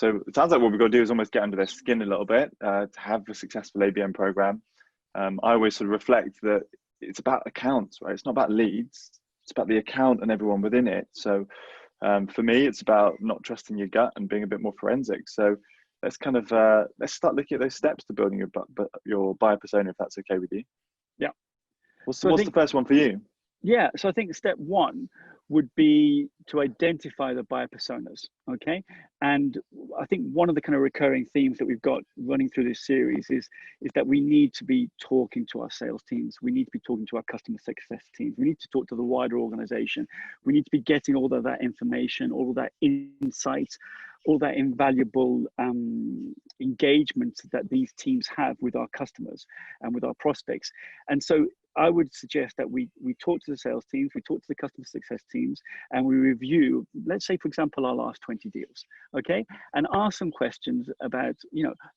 So it sounds like what we've got to do is almost get under their skin a little bit to have a successful ABM program. I always sort of reflect that it's about accounts, right? It's not about leads. It's about the account and everyone within it. So for me, it's about not trusting your gut and being a bit more forensic. So let's kind of let's start looking at those steps to building your buyer persona, if that's okay with you. Yeah. What's the first one for you? Yeah, so I think step one would be to identify the buyer personas, okay? And I think one of the kind of recurring themes that we've got running through this series is that we need to be talking to our sales teams. We need to be talking to our customer success teams. We need to talk to the wider organization. We need to be getting all of that information, all of that insight, all that invaluable engagement that these teams have with our customers and with our prospects. And so I would suggest that we talk to the sales teams, we talk to the customer success teams, and we review, let's say, for example, our last 20 deals, okay? And ask some questions about,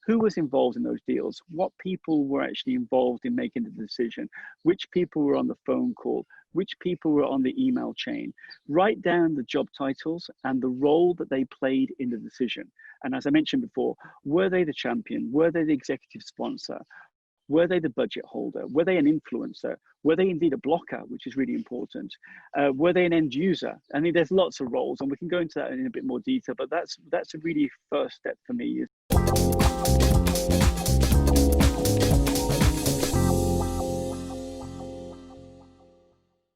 who was involved in those deals, what people were actually involved in making the decision, which people were on the phone call, which people were on the email chain. Write down the job titles and the role that they played in the decision. And as I mentioned before, were they the champion? Were they the executive sponsor? Were they the budget holder? Were they an influencer? Were they indeed a blocker, which is really important? Were they an end user? I mean, there's lots of roles, and we can go into that in a bit more detail, but that's a really first step for me.